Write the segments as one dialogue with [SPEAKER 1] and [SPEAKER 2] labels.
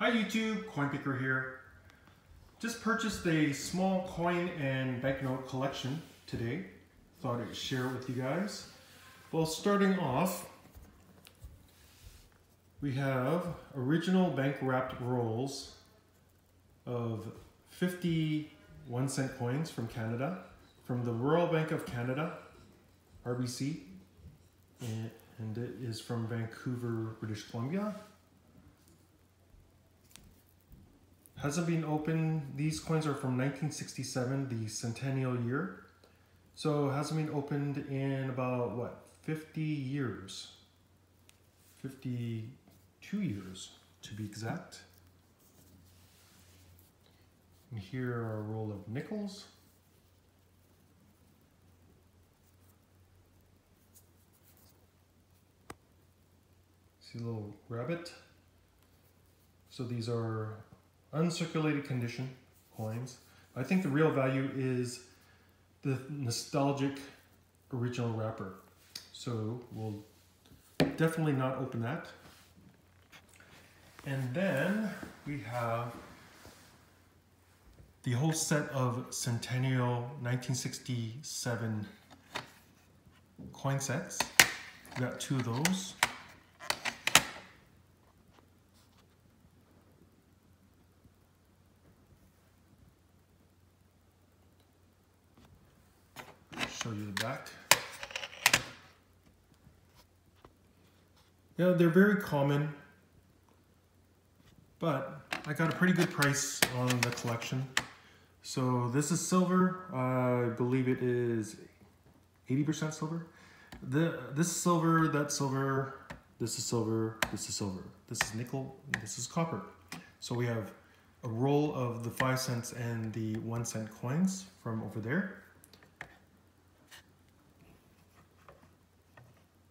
[SPEAKER 1] Hi YouTube, Coinpicker here. Just purchased a small coin and banknote collection today. Thought I'd share it with you guys. Well, starting off, we have original bank wrapped rolls of 50 1-cent coins from Canada, from the Royal Bank of Canada, RBC, and it is from Vancouver, British Columbia. Hasn't been opened. These coins are from 1967, the centennial year. So it hasn't been opened in about, what, 50 years? 52 years, to be exact. And here are a roll of nickels. See a little rabbit? So these are uncirculated condition coins. I think the real value is the nostalgic original wrapper. So we'll definitely not open that. And then we have the whole set of centennial 1967 coin sets. We got two of those. Show you the back. Yeah, they're very common, but I got a pretty good price on the collection. So this is silver. I believe it is 80% silver. This is silver, that's silver, this is silver, this is silver. This is nickel, this is copper. So we have a roll of the 5 cents and the 1-cent coins from over there.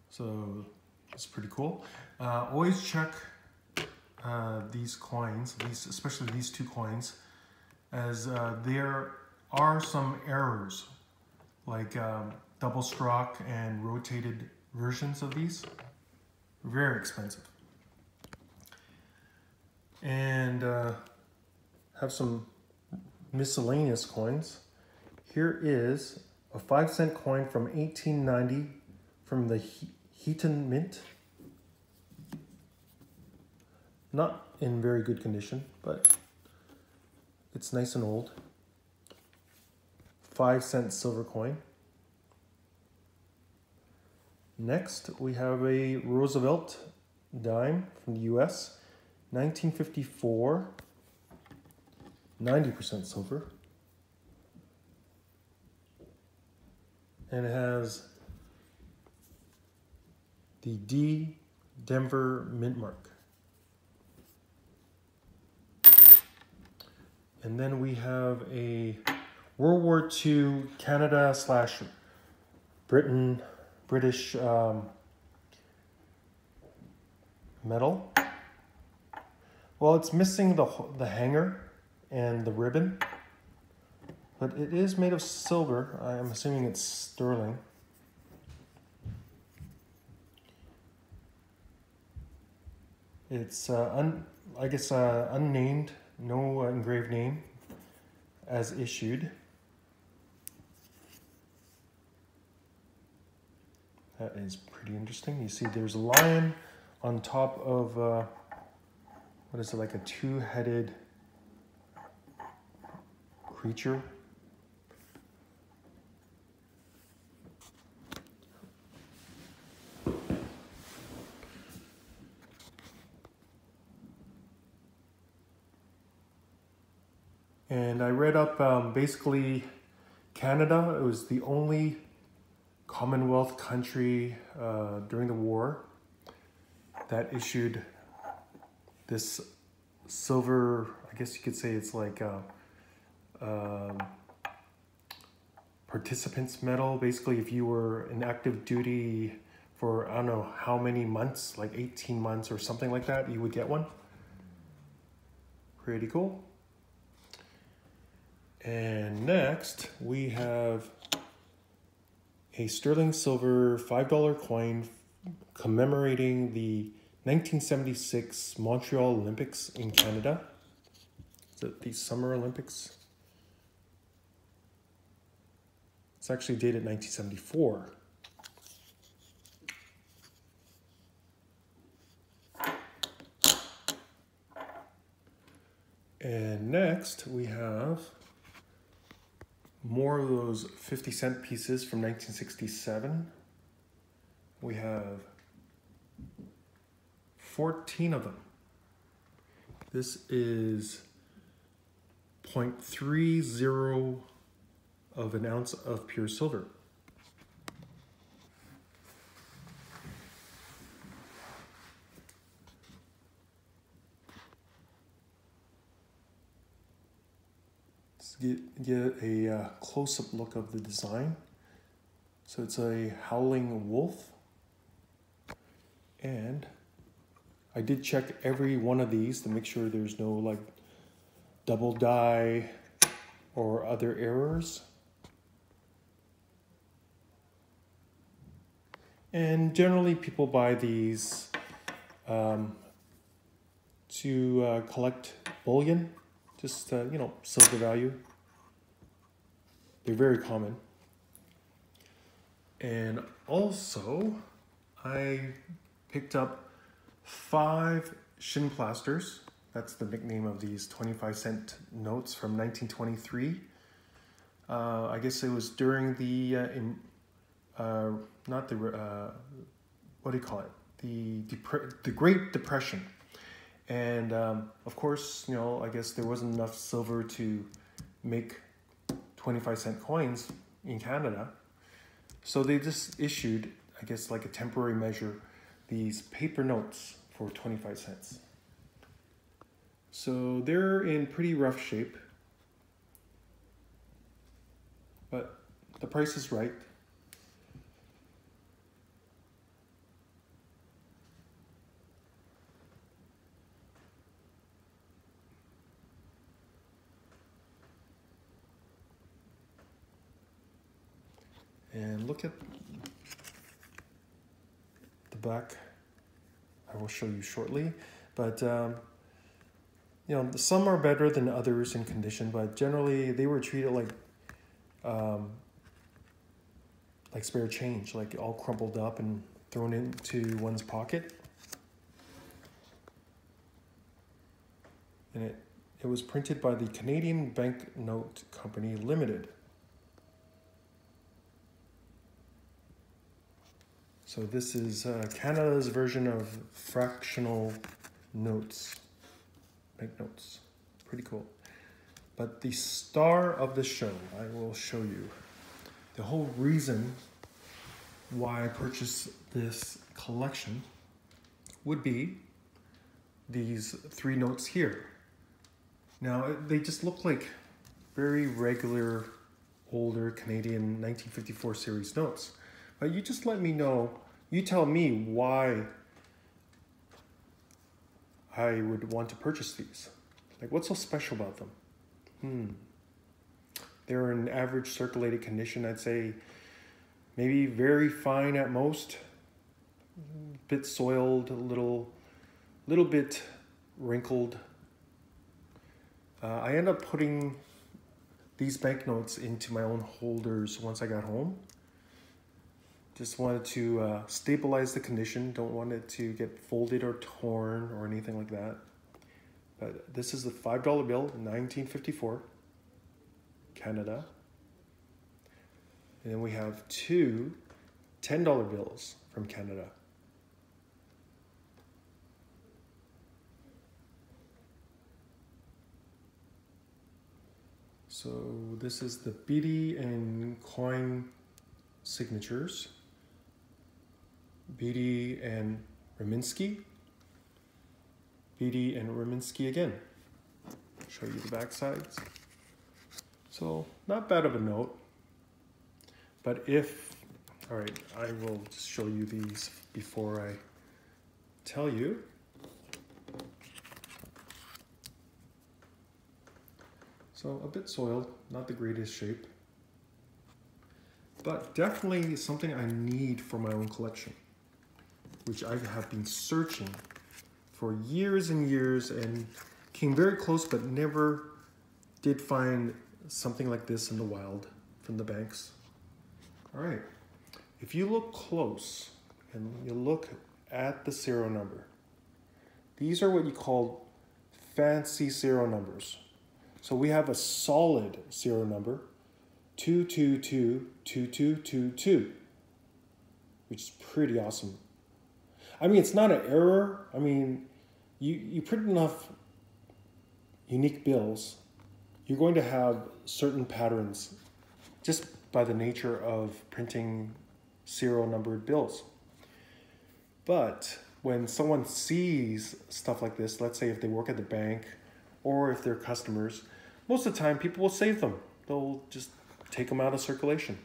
[SPEAKER 1] So it's pretty cool. Always check these coins, especially these two coins, as there are some errors, like double stroke and rotated versions of these. Very expensive. And have some miscellaneous coins. Here is a 5-cent coin from 1890 from the Heaton Mint. Not in very good condition, but it's nice and old. 5-cent silver coin. Next, we have a Roosevelt dime from the US, 1954, 90% silver. And it has the D Denver mint mark. And then we have a World War II Canada / British medal. Well, it's missing the hanger and the ribbon, but it is made of silver. I'm assuming it's sterling. It's I guess unnamed, no engraved name as issued. That is pretty interesting. You see there's a lion on top of, what is it, like a two-headed creature. And I read up basically Canada. It was the only Commonwealth country during the war that issued this silver, I guess you could say it's like a participant's medal. Basically, if you were in active duty for, I don't know how many months, like 18 months or something like that, you would get one. Pretty cool. And next, we have a sterling silver $5 coin commemorating the 1976 Montreal Olympics in Canada. The Summer Olympics. It's actually dated 1974. And next we have more of those 50-cent pieces from 1967. We have 14 of them. This is 0.30 of an ounce of pure silver. Let's get a close-up look of the design. So it's a howling wolf. And I did check every one of these to make sure there's no like double die or other errors. And generally people buy these to collect bullion, just you know, silver value. They're very common. And also I picked up 5 shin plasters. That's the nickname of these 25-cent notes from 1923. I guess it was during the, not the, what do you call it? The Great Depression. And of course, you know, I guess there wasn't enough silver to make 25-cent coins in Canada. So they just issued, I guess, like a temporary measure, these paper notes for 25 cents. So they're in pretty rough shape, but the price is right. And look at the back. I will show you shortly, but you know, some are better than others in condition, but generally they were treated like spare change, like all crumpled up and thrown into one's pocket. And it was printed by the Canadian Banknote Company Limited. So this is Canada's version of fractional notes, banknotes. Pretty cool. But the star of the show, I will show you. The whole reason why I purchased this collection would be these 3 notes here. Now, they just look like very regular, older Canadian 1954 series notes. But you just let me know, you tell me why I would want to purchase these. Like, what's so special about them? They're in average circulated condition, I'd say maybe very fine at most. A bit soiled, a little bit wrinkled. I end up putting these banknotes into my own holders once I got home. Just wanted to stabilize the condition. Don't want it to get folded or torn or anything like that. But this is the $5 bill, 1954, Canada. And then we have 2 $10 bills from Canada. So this is the Beatty and Coin signatures. Beatty and Raminsky. Beatty and Raminsky again. Show you the back sides. So not bad of a note. But all right, I will just show you these before I tell you. So a bit soiled, not the greatest shape, but definitely something I need for my own collection, which I have been searching for years and years and came very close, but never did find something like this in the wild from the banks. All right, if you look close and you look at the serial number, these are what you call fancy serial numbers. So we have a solid serial number, 2222222, which is pretty awesome. I mean, it's not an error. I mean, you print enough unique bills, you're going to have certain patterns just by the nature of printing serial numbered bills. But when someone sees stuff like this, let's say if they work at the bank or if they're customers, most of the time people will save them. They'll just take them out of circulation.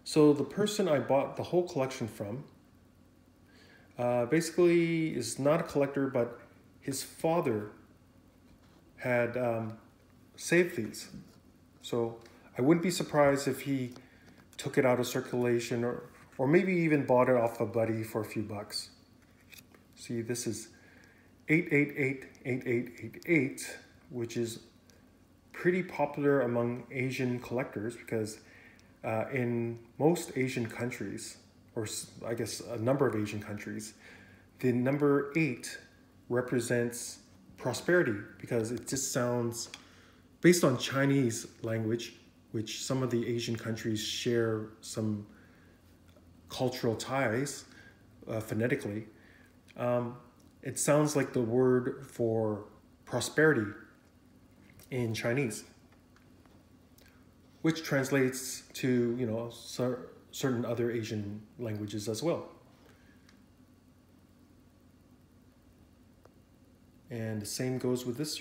[SPEAKER 1] So the person I bought the whole collection from basically is not a collector, but his father had saved these. So I wouldn't be surprised if he took it out of circulation or maybe even bought it off a buddy for a few bucks. See, this is 8888888, which is pretty popular among Asian collectors because in most Asian countries, or I guess a number of Asian countries, the number 8 represents prosperity because it just sounds, based on Chinese language, which some of the Asian countries share some cultural ties phonetically, it sounds like the word for prosperity in Chinese, which translates to, you know, certain other Asian languages as well. And the same goes with this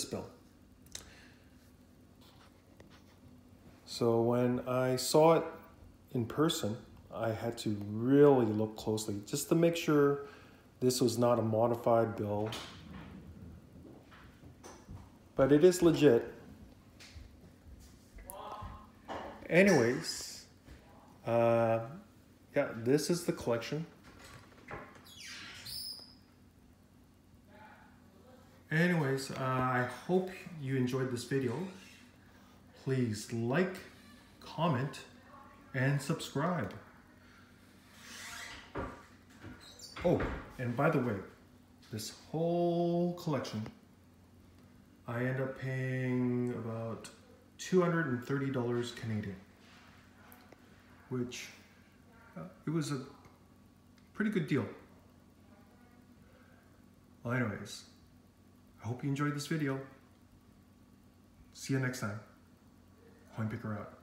[SPEAKER 1] bill. So when I saw it in person, I had to really look closely just to make sure this was not a modified bill. But it is legit. Anyways, yeah, this is the collection. Anyways, I hope you enjoyed this video. Please like, comment, and subscribe. Oh, and by the way, this whole collection, I end up paying about $230 Canadian, which it was a pretty good deal. Well, anyways, I hope you enjoyed this video. See you next time. Coinpicker out.